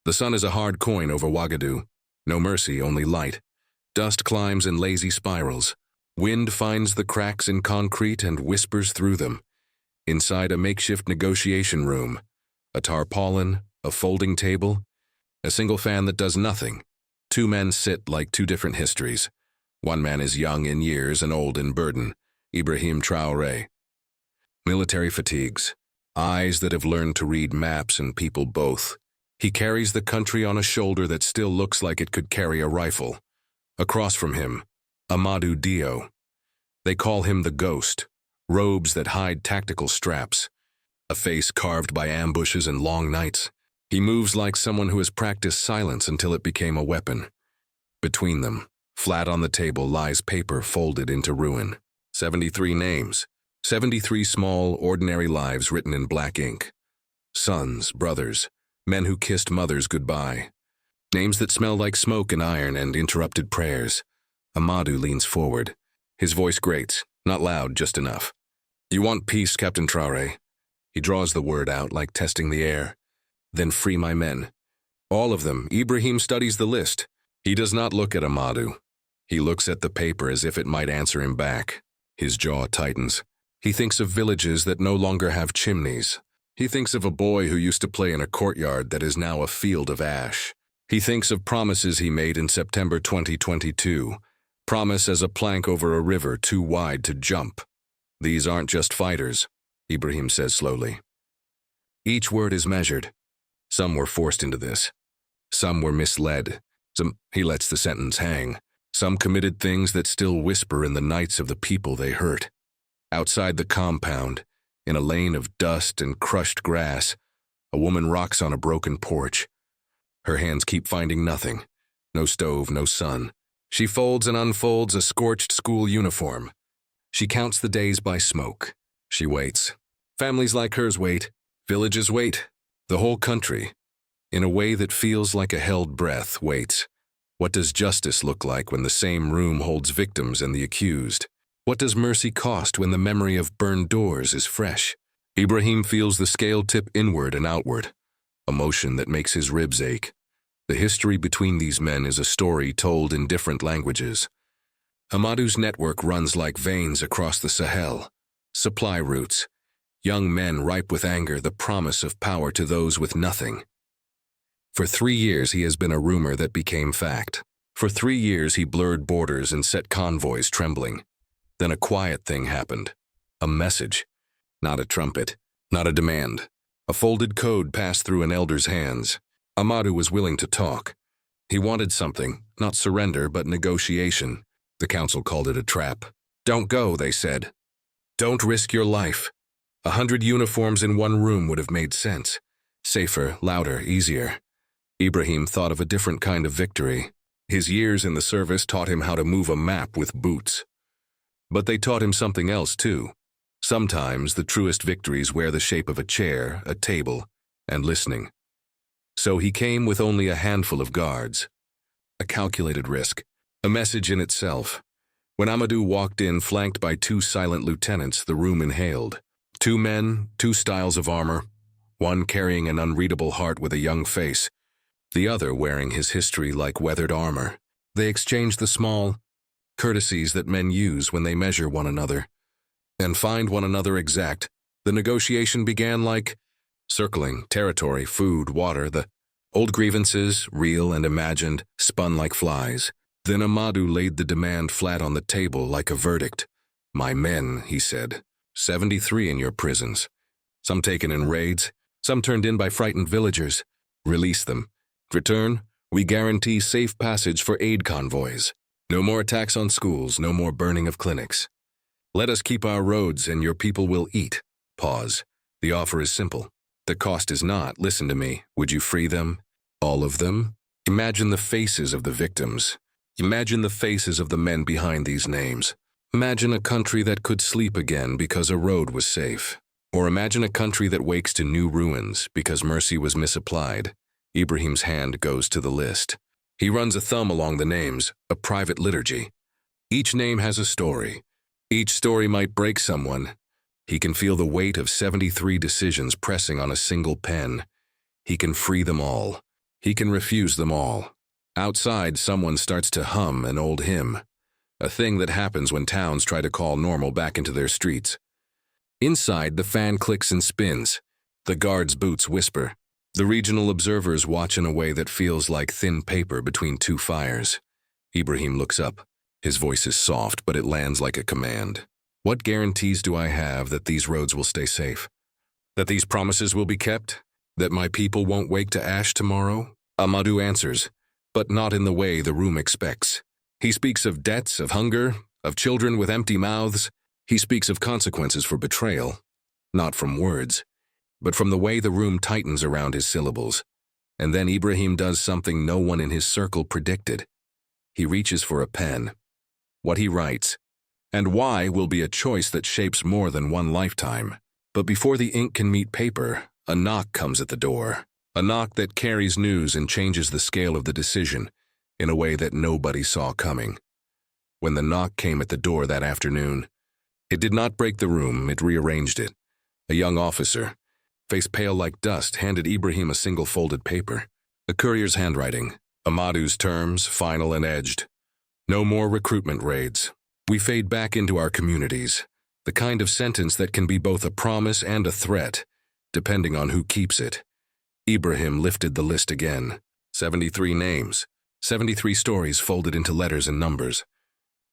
The sun is a hard coin over Ouagadougou. No mercy, only light. Dust climbs in lazy spirals. Wind finds the cracks in concrete and whispers through them. Inside a makeshift negotiation room, a tarpaulin, a folding table, a single fan that does nothing. Two men sit like two different histories. One man is young in years and old in burden, Ibrahim Traoré. Military fatigues, eyes that have learned to read maps and people both. He carries the country on a shoulder that still looks like it could carry a rifle. Across from him, Amadou Dio. They call him the Ghost, robes that hide tactical straps, a face carved by ambushes and long nights. He moves like someone who has practiced silence until it became a weapon. Between them, flat on the table, lies paper folded into ruin. 73 names, 73 small, ordinary lives written in black ink. Sons, brothers, men who kissed mothers goodbye. Names that smell like smoke and iron and interrupted prayers. Amadou leans forward. His voice grates, not loud, just enough. You want peace, Captain Traoré? He draws the word out like testing the air. Then free my men. All of them. Ibrahim studies the list. He does not look at Amadou. He looks at the paper as if it might answer him back. His jaw tightens. He thinks of villages that no longer have chimneys. He thinks of a boy who used to play in a courtyard that is now a field of ash. He thinks of promises he made in September 2022. Promise as a plank over a river too wide to jump. These aren't just fighters, Ibrahim says slowly. Each word is measured. Some were forced into this. Some were misled. He lets the sentence hang. Some committed things that still whisper in the nights of the people they hurt. Outside the compound, in a lane of dust and crushed grass, a woman rocks on a broken porch. Her hands keep finding nothing. No stove, no sun. She folds and unfolds a scorched school uniform. She counts the days by smoke. She waits. Families like hers wait. Villages wait. The whole country, in a way that feels like a held breath, waits. What does justice look like when the same room holds victims and the accused? What does mercy cost when the memory of burned doors is fresh? Ibrahim feels the scale tip inward and outward, a motion that makes his ribs ache. The history between these men is a story told in different languages. Amadou's network runs like veins across the Sahel. Supply routes. Young men ripe with anger, the promise of power to those with nothing. For 3 years he has been a rumor that became fact. For 3 years he blurred borders and set convoys trembling. Then a quiet thing happened. A message. Not a trumpet. Not a demand. A folded code passed through an elder's hands. Amadou was willing to talk. He wanted something, not surrender, but negotiation. The council called it a trap. Don't go, they said. Don't risk your life. 100 uniforms in one room would have made sense. Safer, louder, easier. Ibrahim thought of a different kind of victory. His years in the service taught him how to move a map with boots. But they taught him something else too. Sometimes the truest victories wear the shape of a chair, a table, and listening. So he came with only a handful of guards. A calculated risk, a message in itself. When Amadou walked in, flanked by 2 silent lieutenants, the room inhaled. 2 men, 2 styles of armor, one carrying an unreadable heart with a young face, the other wearing his history like weathered armor. They exchanged the small courtesies that men use when they measure one another and find one another exact. The negotiation began like circling, territory, food, water, the old grievances, real and imagined, spun like flies. Then Amadou laid the demand flat on the table like a verdict. My men, he said. 73 in your prisons. Some taken in raids, some turned in by frightened villagers. Release them. Return, we guarantee safe passage for aid convoys. No more attacks on schools, no more burning of clinics. Let us keep our roads and your people will eat. Pause. The offer is simple. The cost is not, listen to me, would you free them? All of them? Imagine the faces of the victims. Imagine the faces of the men behind these names. Imagine a country that could sleep again because a road was safe. Or imagine a country that wakes to new ruins because mercy was misapplied. Ibrahim's hand goes to the list. He runs a thumb along the names, a private liturgy. Each name has a story. Each story might break someone. He can feel the weight of 73 decisions pressing on a single pen. He can free them all. He can refuse them all. Outside, someone starts to hum an old hymn, a thing that happens when towns try to call normal back into their streets. Inside, the fan clicks and spins. The guards' boots whisper. The regional observers watch in a way that feels like thin paper between two fires. Ibrahim looks up. His voice is soft, but it lands like a command. What guarantees do I have that these roads will stay safe? That these promises will be kept? That my people won't wake to ash tomorrow? Amadou answers, but not in the way the room expects. He speaks of debts, of hunger, of children with empty mouths. He speaks of consequences for betrayal, not from words, but from the way the room tightens around his syllables. And then Ibrahim does something no one in his circle predicted. He reaches for a pen. What he writes, and why, will be a choice that shapes more than one lifetime. But before the ink can meet paper, a knock comes at the door. A knock that carries news and changes the scale of the decision in a way that nobody saw coming. When the knock came at the door that afternoon, it did not break the room, it rearranged it. A young officer, face pale like dust, handed Ibrahim a single folded paper. A courier's handwriting, Amadou's terms, final and edged. No more recruitment raids. We fade back into our communities. The kind of sentence that can be both a promise and a threat, depending on who keeps it. Ibrahim lifted the list again. 73 names, 73 stories folded into letters and numbers.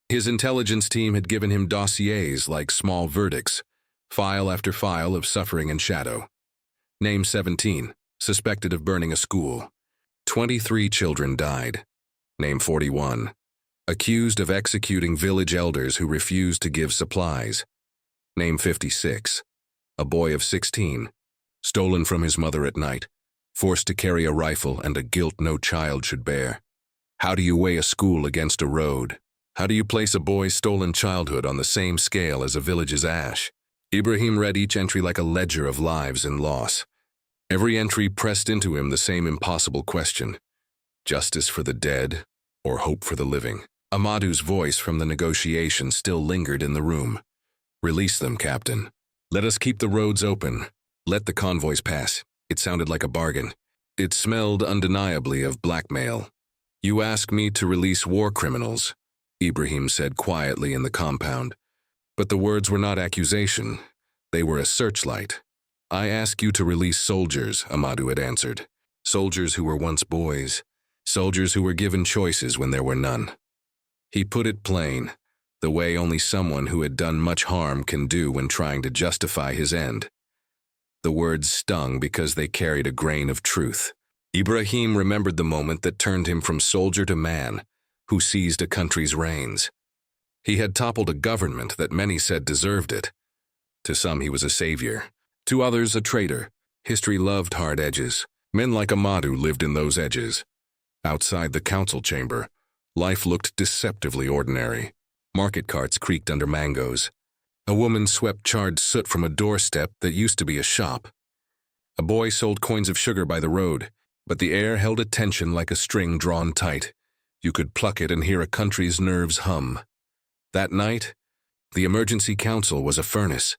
His intelligence team had given him dossiers like small verdicts, file after file of suffering and shadow. Name 17, suspected of burning a school. 23 children died. Name 41, accused of executing village elders who refused to give supplies. Name 56, a boy of 16, stolen from his mother at night, forced to carry a rifle and a guilt no child should bear. How do you weigh a school against a road? How do you place a boy's stolen childhood on the same scale as a village's ash? Ibrahim read each entry like a ledger of lives and loss. Every entry pressed into him the same impossible question: justice for the dead or hope for the living? Amadou's voice from the negotiation still lingered in the room. Release them, Captain. Let us keep the roads open. Let the convoys pass. It sounded like a bargain. It smelled undeniably of blackmail. You ask me to release war criminals, Ibrahim said quietly in the compound. But the words were not accusation. They were a searchlight. I ask you to release soldiers, Amadou had answered. Soldiers who were once boys. Soldiers who were given choices when there were none. He put it plain, the way only someone who had done much harm can do when trying to justify his end. The words stung because they carried a grain of truth. Ibrahim remembered the moment that turned him from soldier to man, who seized a country's reins. He had toppled a government that many said deserved it. To some he was a savior, to others a traitor. History loved hard edges. Men like Amadou lived in those edges. Outside the council chamber, life looked deceptively ordinary. Market carts creaked under mangoes. A woman swept charred soot from a doorstep that used to be a shop. A boy sold coins of sugar by the road, but the air held a tension like a string drawn tight. You could pluck it and hear a country's nerves hum. That night, the emergency council was a furnace.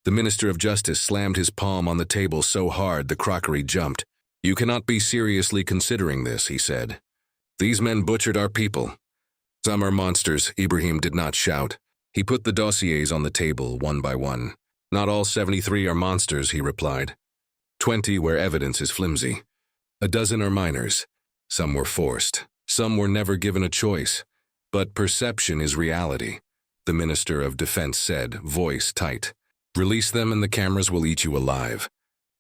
The Minister of Justice slammed his palm on the table so hard the crockery jumped. You cannot be seriously considering this, he said. These men butchered our people. Some are monsters, Ibrahim did not shout. He put the dossiers on the table one by one. Not all 73 are monsters, he replied. 20 where evidence is flimsy. A dozen are minors. Some were forced. Some were never given a choice. But perception is reality, the Minister of Defense said, voice tight. Release them and the cameras will eat you alive.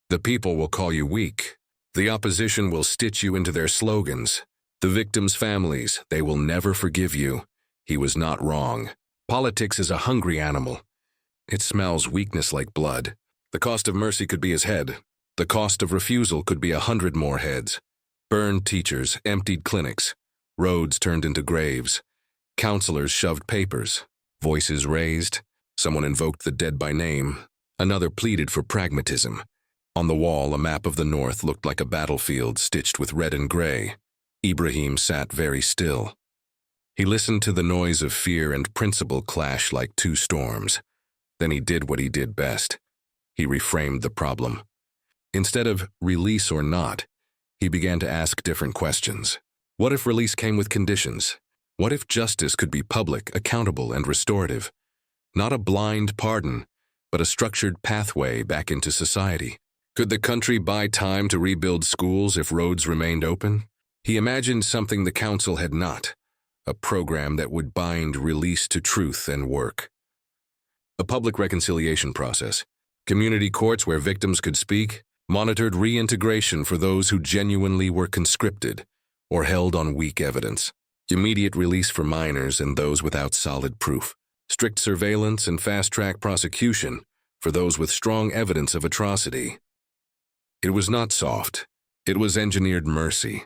The people will call you weak. The opposition will stitch you into their slogans. The victims' families, they will never forgive you. He was not wrong. Politics is a hungry animal. It smells weakness like blood. The cost of mercy could be his head. The cost of refusal could be 100 more heads. Burned teachers, emptied clinics. Roads turned into graves. Counselors shoved papers. Voices raised. Someone invoked the dead by name. Another pleaded for pragmatism. On the wall, a map of the north looked like a battlefield stitched with red and gray. Ibrahim sat very still. He listened to the noise of fear and principle clash like two storms. Then he did what he did best. He reframed the problem. Instead of release or not, He began to ask different questions. What if release came with conditions? What if justice could be public, accountable, and restorative? Not a blind pardon, but a structured pathway back into society. Could the country buy time to rebuild schools if roads remained open? He imagined something the council had not, a program that would bind release to truth and work. A public reconciliation process, community courts where victims could speak, monitored reintegration for those who genuinely were conscripted or held on weak evidence, immediate release for minors and those without solid proof, strict surveillance and fast-track prosecution for those with strong evidence of atrocity. It was not soft. It was engineered mercy,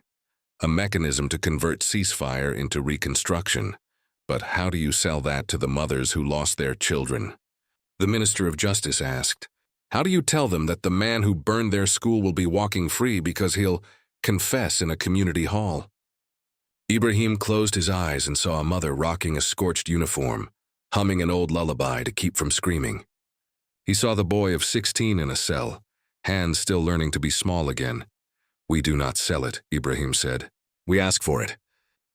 a mechanism to convert ceasefire into reconstruction. But how do you sell that to the mothers who lost their children? The Minister of Justice asked. How do you tell them that the man who burned their school will be walking free because he'll confess in a community hall? Ibrahim closed his eyes and saw a mother rocking a scorched uniform, humming an old lullaby to keep from screaming. He saw the boy of 16 in a cell, hands still learning to be small again. We do not sell it, Ibrahim said. We ask for it.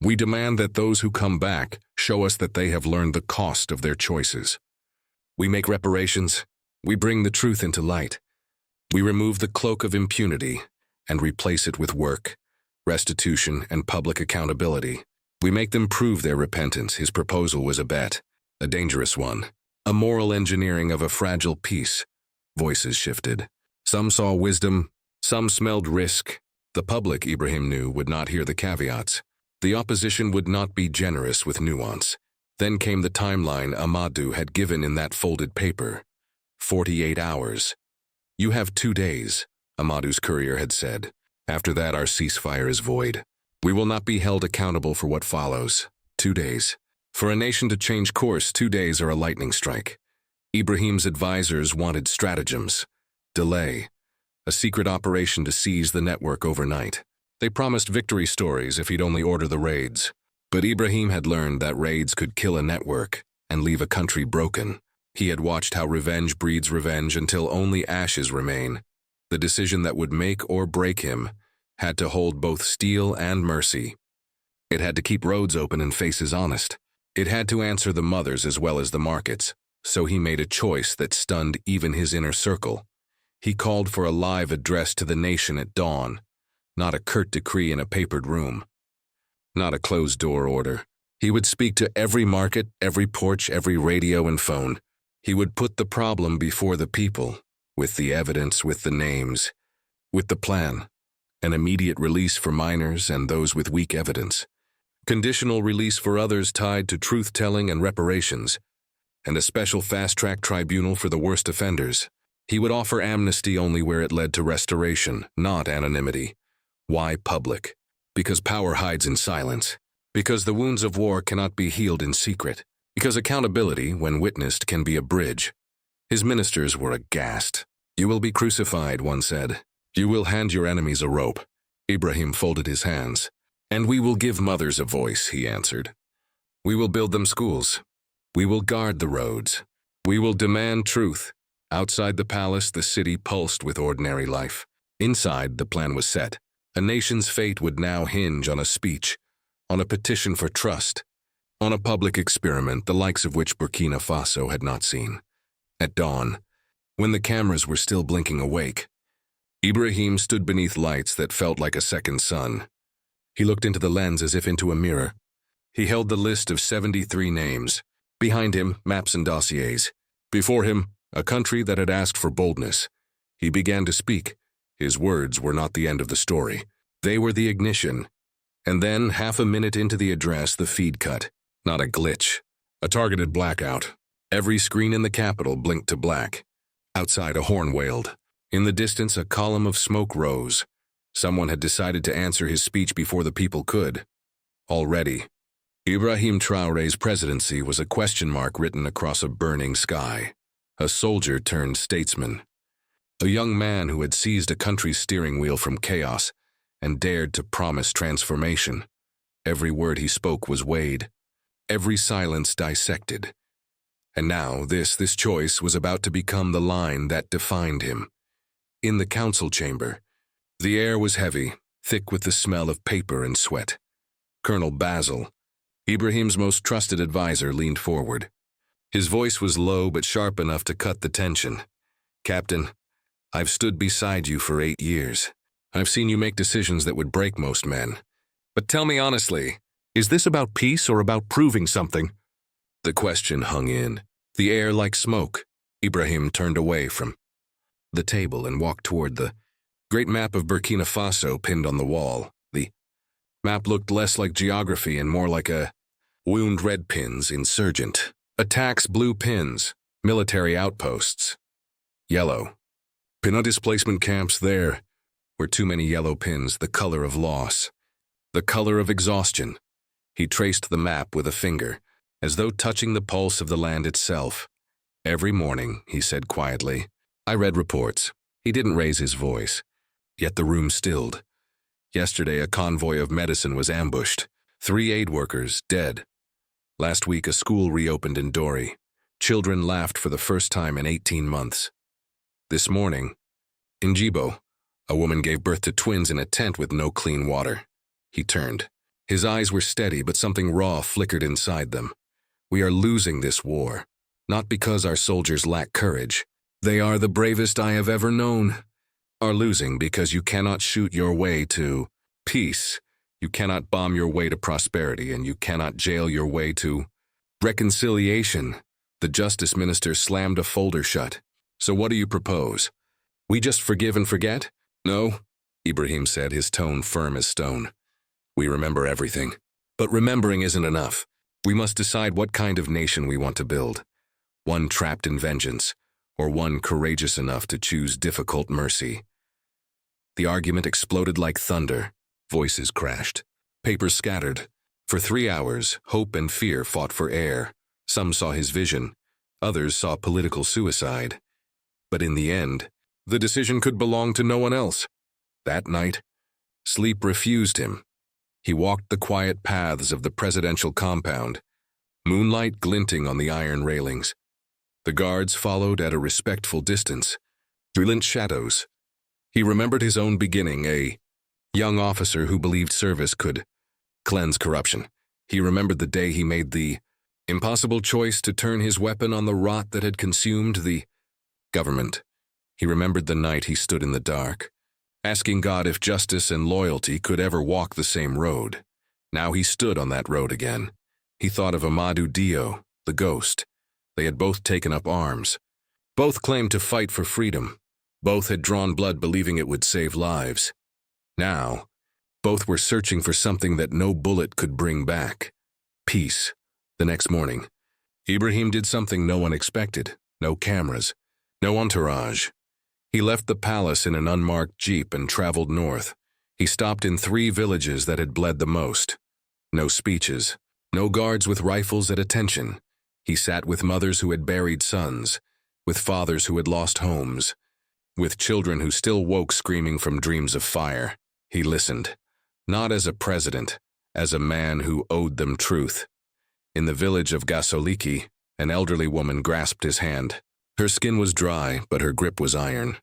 We demand that those who come back show us that they have learned the cost of their choices. We make reparations. We bring the truth into light. We remove the cloak of impunity and replace it with work, restitution, and public accountability. We make them prove their repentance. His proposal was a bet, a dangerous one, a moral engineering of a fragile peace. Voices shifted. Some saw wisdom, some smelled risk. The public, Ibrahim knew, would not hear the caveats. The opposition would not be generous with nuance. Then came the timeline Amadou had given in that folded paper. 48 hours. You have 2 days, Amadou's courier had said. After that, our ceasefire is void. We will not be held accountable for what follows. 2 days. For a nation to change course, 2 days are a lightning strike. Ibrahim's advisors wanted stratagems. Delay. A secret operation to seize the network overnight. They promised victory stories if he'd only order the raids. But Ibrahim had learned that raids could kill a network and leave a country broken. He had watched how revenge breeds revenge until only ashes remain. The decision that would make or break him had to hold both steel and mercy. It had to keep roads open and faces honest. It had to answer the mothers as well as the markets. So he made a choice that stunned even his inner circle. He called for a live address to the nation at dawn, not a curt decree in a papered room, not a closed-door order. He would speak to every market, every porch, every radio and phone. He would put the problem before the people, with the evidence, with the names, with the plan. An immediate release for minors and those with weak evidence. Conditional release for others tied to truth-telling and reparations. And a special fast-track tribunal for the worst offenders. He would offer amnesty only where it led to restoration, not anonymity. Why public? Because power hides in silence. Because the wounds of war cannot be healed in secret. Because accountability, when witnessed, can be a bridge. His ministers were aghast. You will be crucified, one said. You will hand your enemies a rope. Ibrahim folded his hands. And we will give mothers a voice, he answered. We will build them schools. We will guard the roads. We will demand truth. Outside the palace, the city pulsed with ordinary life. Inside, the plan was set. A nation's fate would now hinge on a speech, on a petition for trust, on a public experiment the likes of which Burkina Faso had not seen. At dawn, when the cameras were still blinking awake, Ibrahim stood beneath lights that felt like a second sun. He looked into the lens as if into a mirror. He held the list of 73 names. Behind him, maps and dossiers. Before him, a country that had asked for boldness. He began to speak. His words were not the end of the story. They were the ignition. And then, half a minute into the address, the feed cut. Not a glitch. A targeted blackout. Every screen in the capital blinked to black. Outside, a horn wailed. In the distance, a column of smoke rose. Someone had decided to answer his speech before the people could. Already, Ibrahim Traoré's presidency was a question mark written across a burning sky. A soldier turned statesman. A young man who had seized a country's steering wheel from chaos and dared to promise transformation. Every word he spoke was weighed. Every silence dissected. And now this choice was about to become the line that defined him. In the council chamber, the air was heavy, thick with the smell of paper and sweat. Colonel Basil, Ibrahim's most trusted advisor, leaned forward. His voice was low but sharp enough to cut the tension. "Captain, I've stood beside you for 8 years. I've seen you make decisions that would break most men. But tell me honestly, is this about peace or about proving something?" The question hung in the air like smoke. Ibrahim turned away from the table and walked toward the great map of Burkina Faso pinned on the wall. The map looked less like geography and more like a wound: red pins, insurgent attacks; blue pins, military outposts; yellow, pin displacement camps. There were too many yellow pins, the color of loss, the color of exhaustion. He traced the map with a finger, as though touching the pulse of the land itself. "Every morning," he said quietly, "I read reports." He didn't raise his voice, yet the room stilled. Yesterday, a convoy of medicine was ambushed. 3 aid workers dead. Last week, a school reopened in Dori. Children laughed for the first time in 18 months. This morning, in Jibo, a woman gave birth to twins in a tent with no clean water. He turned. His eyes were steady, but something raw flickered inside them. "We are losing this war, not because our soldiers lack courage. They are the bravest I have ever known. Are losing because you cannot shoot your way to peace. You cannot bomb your way to prosperity, and you cannot jail your way to reconciliation." The justice minister slammed a folder shut. "So what do you propose? We just forgive and forget?" "No," Ibrahim said, his tone firm as stone. "We remember everything. But remembering isn't enough. We must decide what kind of nation we want to build. One trapped in vengeance, or one courageous enough to choose difficult mercy." The argument exploded like thunder. Voices crashed. Papers scattered. For 3 hours, hope and fear fought for air. Some saw his vision. Others saw political suicide. But in the end, the decision could belong to no one else. That night, sleep refused him. He walked the quiet paths of the presidential compound, moonlight glinting on the iron railings. The guards followed at a respectful distance, brilliant shadows. He remembered his own beginning, a young officer who believed service could cleanse corruption. He remembered the day he made the impossible choice to turn his weapon on the rot that had consumed the government. He remembered the night he stood in the dark, asking God if justice and loyalty could ever walk the same road. Now he stood on that road again. He thought of Amadou Dio, the ghost. They had both taken up arms. Both claimed to fight for freedom. Both had drawn blood believing it would save lives. Now, both were searching for something that no bullet could bring back: peace. The next morning, Ibrahim did something no one expected. No cameras, no entourage. He left the palace in an unmarked jeep and traveled north. He stopped in 3 villages that had bled the most. No speeches, no guards with rifles at attention. He sat with mothers who had buried sons, with fathers who had lost homes, with children who still woke screaming from dreams of fire. He listened, not as a president, as a man who owed them truth. In the village of Gasoliki, an elderly woman grasped his hand. Her skin was dry, but her grip was iron.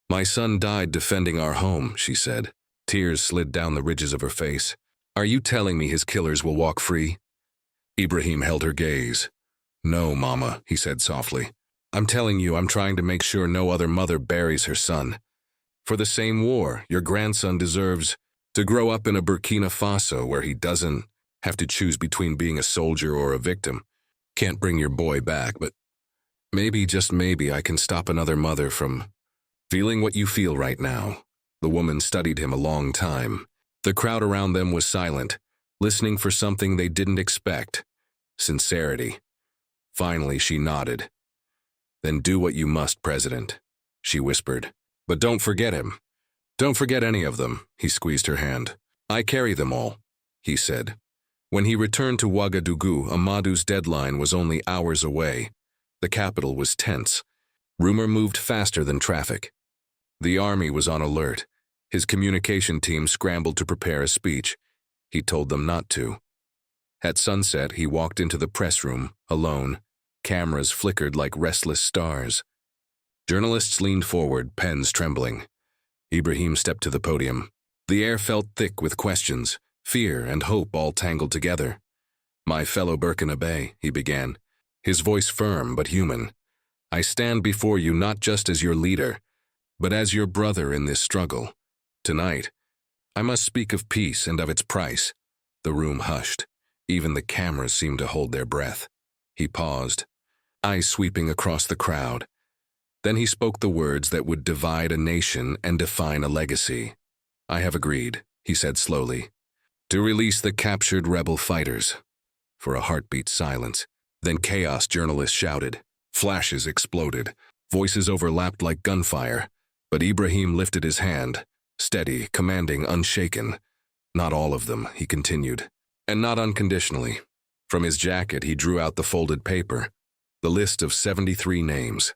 "My son died defending our home," she said. Tears slid down the ridges of her face. "Are you telling me his killers will walk free?" Ibrahim held her gaze. "No, Mama," he said softly. "I'm telling you, I'm trying to make sure no other mother buries her son. For the same war, your grandson deserves to grow up in a Burkina Faso where he doesn't have to choose between being a soldier or a victim. Can't bring your boy back, but maybe, just maybe, I can stop another mother from feeling what you feel right now." The woman studied him a long time. The crowd around them was silent, listening for something they didn't expect: sincerity. Finally, she nodded. "Then do what you must, President," she whispered. "But don't forget him. Don't forget any of them." He squeezed her hand. "I carry them all," he said. When he returned to Ouagadougou, Amadou's deadline was only hours away. The capital was tense. Rumor moved faster than traffic. The army was on alert. His communication team scrambled to prepare a speech. He told them not to. At sunset, he walked into the press room, alone. Cameras flickered like restless stars. Journalists leaned forward, pens trembling. Ibrahim stepped to the podium. The air felt thick with questions, fear and hope all tangled together. "My fellow Burkina Faso," he began, his voice firm but human. "I stand before you not just as your leader, but as your brother in this struggle. Tonight, I must speak of peace and of its price." The room hushed. Even the cameras seemed to hold their breath. He paused, eyes sweeping across the crowd. Then he spoke the words that would divide a nation and define a legacy. "I have agreed," he said slowly, "to release the captured rebel fighters." For a heartbeat silence. Then chaos, journalists shouted. Flashes exploded. Voices overlapped like gunfire. But Ibrahim lifted his hand, steady, commanding, unshaken. "Not all of them," he continued, "and not unconditionally." From his jacket he drew out the folded paper, the list of 73 names.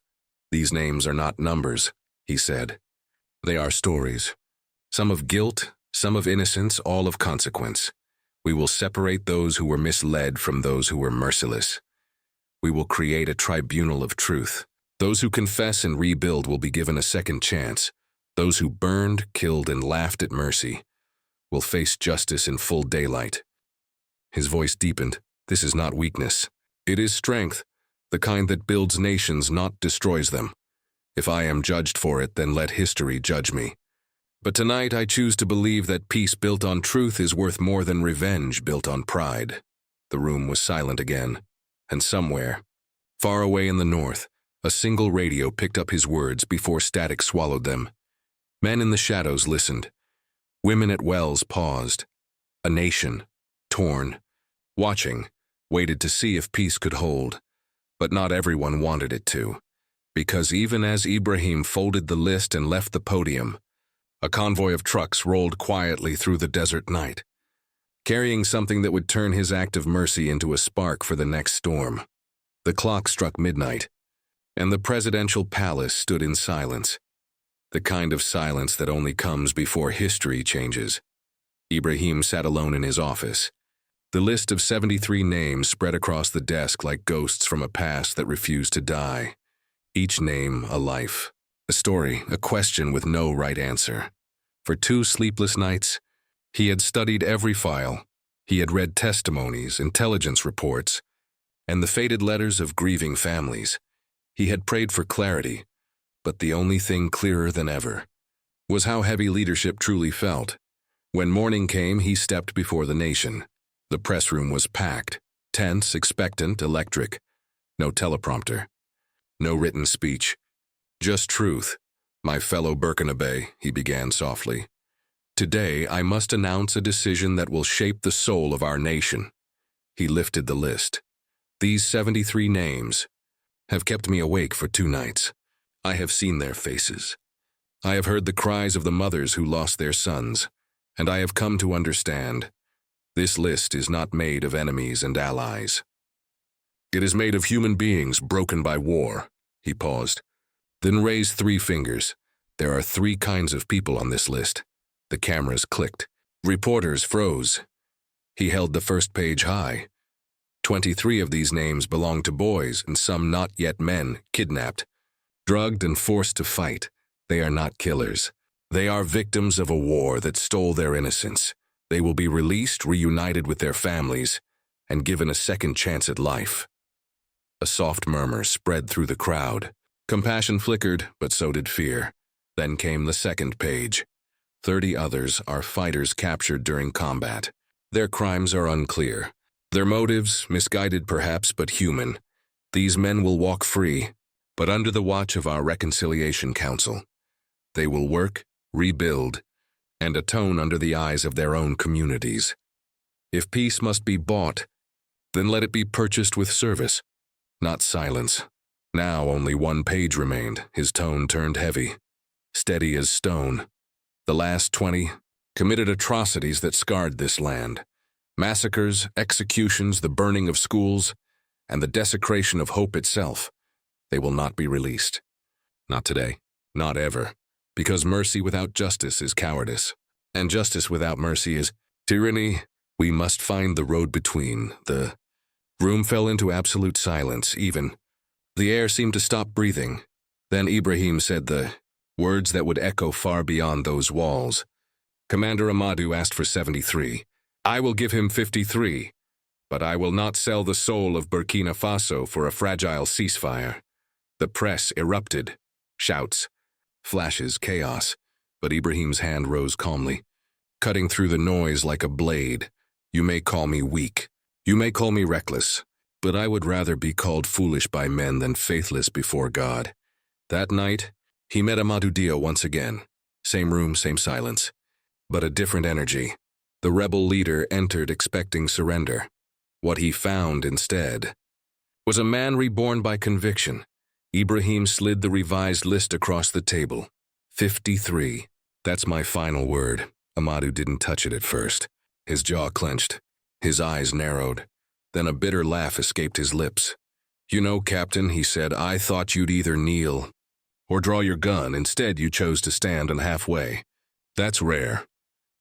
"These names are not numbers," he said. "They are stories. Some of guilt, some of innocence, all of consequence. We will separate those who were misled from those who were merciless. We will create a tribunal of truth. Those who confess and rebuild will be given a second chance. Those who burned, killed, and laughed at mercy will face justice in full daylight." His voice deepened. "This is not weakness. It is strength, the kind that builds nations, not destroys them. If I am judged for it, then let history judge me. But tonight I choose to believe that peace built on truth is worth more than revenge built on pride." The room was silent again, and somewhere, far away in the north, a single radio picked up his words before static swallowed them. Men in the shadows listened. Women at wells paused. A nation, torn, watching, waited to see if peace could hold. But not everyone wanted it to, because even as Ibrahim folded the list and left the podium, a convoy of trucks rolled quietly through the desert night, carrying something that would turn his act of mercy into a spark for the next storm. The clock struck midnight, and the presidential palace stood in silence, the kind of silence that only comes before history changes. Ibrahim sat alone in his office. The list of 73 names spread across the desk like ghosts from a past that refused to die. Each name a life, a story, a question with no right answer. For 2 sleepless nights, he had studied every file. He had read testimonies, intelligence reports, and the faded letters of grieving families. He had prayed for clarity, but the only thing clearer than ever was how heavy leadership truly felt. When morning came, he stepped before the nation. The press room was packed, tense, expectant, electric. No teleprompter, no written speech, just truth. "My fellow Burkina Faso," he began softly, "today I must announce a decision that will shape the soul of our nation." He lifted the list. "These 73 names have kept me awake for 2 nights. I have seen their faces. I have heard the cries of the mothers who lost their sons, and I have come to understand. This list is not made of enemies and allies. It is made of human beings broken by war." He paused, then raised 3 fingers. "There are 3 kinds of people on this list." The cameras clicked. Reporters froze. He held the first page high. 23 of these names belong to boys, and some not yet men, kidnapped, drugged and forced to fight. They are not killers. They are victims of a war that stole their innocence. They will be released, reunited with their families, and given a second chance at life. A soft murmur spread through the crowd. Compassion flickered, but so did fear. Then came the second page. 30 others are fighters captured during combat. Their crimes are unclear. Their motives, misguided perhaps, but human. These men will walk free, but under the watch of our Reconciliation Council. They will work, rebuild, and atone under the eyes of their own communities. If peace must be bought, then let it be purchased with service, not silence. Now only 1 page remained. His tone turned heavy, steady as stone. The last 20 committed atrocities that scarred this land. Massacres, executions, the burning of schools, and the desecration of hope itself. They will not be released. Not today, not ever. Because mercy without justice is cowardice, and justice without mercy is tyranny. We must find the road between. The room fell into absolute silence, even. The air seemed to stop breathing. Then Ibrahim said the words that would echo far beyond those walls. Commander Amadou asked for 73. I will give him 53, but I will not sell the soul of Burkina Faso for a fragile ceasefire. The press erupted. Shouts, flashes, chaos, but Ibrahim's hand rose calmly, cutting through the noise like a blade. You may call me weak. You may call me reckless, but I would rather be called foolish by men than faithless before God. That night, he met Amadou Dio once again. Same room, same silence, but a different energy. The rebel leader entered expecting surrender. What he found instead was a man reborn by conviction. Ibrahim slid the revised list across the table. 53. That's my final word. Amadou didn't touch it at first. His jaw clenched. His eyes narrowed. Then a bitter laugh escaped his lips. You know, Captain, he said, I thought you'd either kneel or draw your gun. Instead, you chose to stand on halfway. That's rare.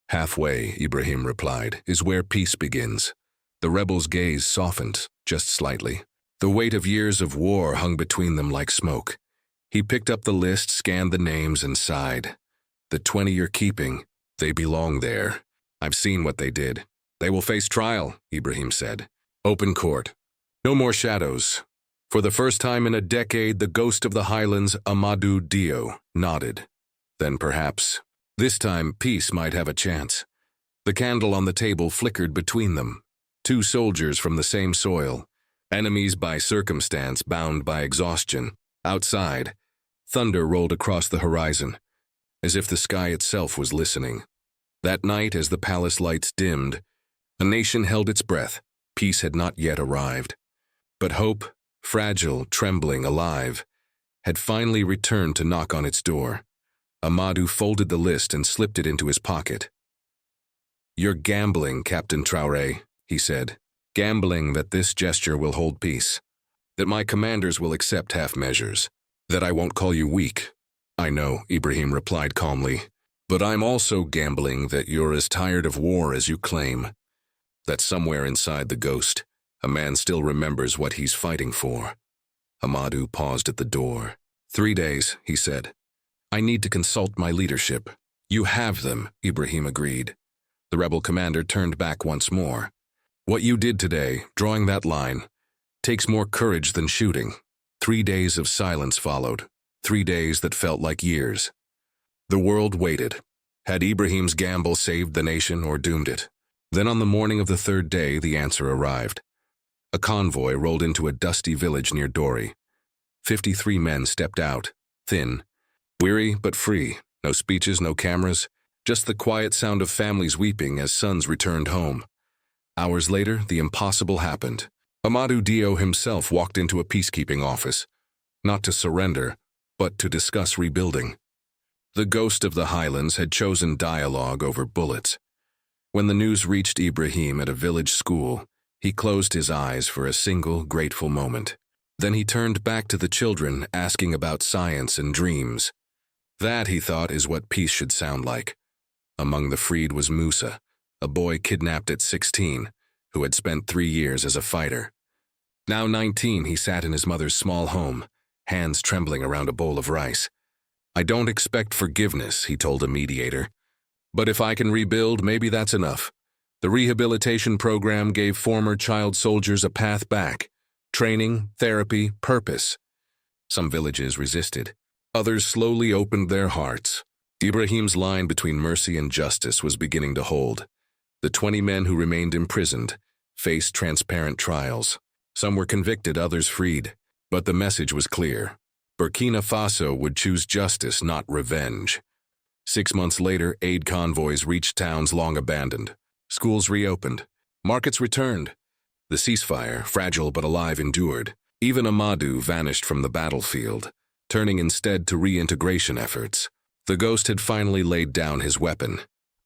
Halfway, Ibrahim replied, is where peace begins. The rebel's gaze softened, just slightly. The weight of years of war hung between them like smoke. He picked up the list, scanned the names, and sighed. The 20 you're keeping, they belong there. I've seen what they did. They will face trial, Ibrahim said. Open court. No more shadows. For the first time in a decade, the ghost of the highlands, Amadou Dio, nodded. Then perhaps, this time peace might have a chance. The candle on the table flickered between them. Two soldiers from the same soil. Enemies by circumstance, bound by exhaustion. Outside, thunder rolled across the horizon, as if the sky itself was listening. That night, as the palace lights dimmed, a nation held its breath. Peace had not yet arrived. But hope, fragile, trembling, alive, had finally returned to knock on its door. Amadou folded the list and slipped it into his pocket. You're gambling, Captain Traoré, he said. Gambling that this gesture will hold peace, that my commanders will accept half measures, that I won't call you weak. I know, Ibrahim replied calmly, but I'm also gambling that you're as tired of war as you claim, that somewhere inside the ghost, a man still remembers what he's fighting for. Amadou paused at the door. 3 days, he said. I need to consult my leadership. You have them, Ibrahim agreed. The rebel commander turned back once more. What you did today, drawing that line, takes more courage than shooting. 3 days of silence followed. 3 days that felt like years. The world waited. Had Ibrahim's gamble saved the nation or doomed it? Then on the morning of the 3rd day, the answer arrived. A convoy rolled into a dusty village near Dori. 53 men stepped out, thin, weary but free. No speeches, no cameras, just the quiet sound of families weeping as sons returned home. Hours later, the impossible happened. Amadou Dio himself walked into a peacekeeping office, not to surrender, but to discuss rebuilding. The ghost of the highlands had chosen dialogue over bullets. When the news reached Ibrahim at a village school, he closed his eyes for a single grateful moment. Then he turned back to the children, asking about science and dreams. That, he thought, is what peace should sound like. Among the freed was Musa, a boy kidnapped at 16, who had spent 3 years as a fighter. Now 19, he sat in his mother's small home, hands trembling around a bowl of rice. I don't expect forgiveness, he told a mediator. But if I can rebuild, maybe that's enough. The rehabilitation program gave former child soldiers a path back. Training, therapy, purpose. Some villages resisted. Others slowly opened their hearts. Ibrahim's line between mercy and justice was beginning to hold. The 20 men who remained imprisoned faced transparent trials. Some were convicted, others freed. But the message was clear. Burkina Faso would choose justice, not revenge. 6 months later, aid convoys reached towns long abandoned. Schools reopened. Markets returned. The ceasefire, fragile but alive, endured. Even Amadou vanished from the battlefield, turning instead to reintegration efforts. The ghost had finally laid down his weapon.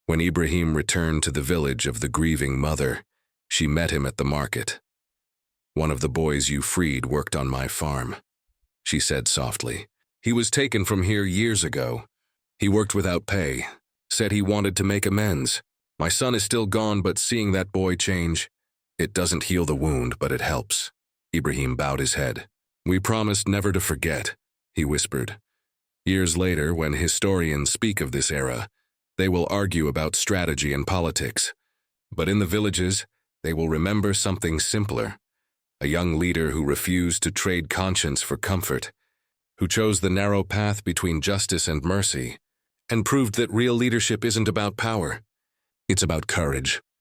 When Ibrahim returned to the village of the grieving mother, she met him at the market. One of the boys you freed worked on my farm, she said softly. He was taken from here years ago. He worked without pay, said he wanted to make amends. My son is still gone, but seeing that boy change, it doesn't heal the wound, but it helps. Ibrahim bowed his head. We promised never to forget, he whispered. Years later, when historians speak of this era, They will argue about strategy and politics. But in the villages, they will remember something simpler. A young leader who refused to trade conscience for comfort, who chose the narrow path between justice and mercy, and proved that real leadership isn't about power. It's about courage.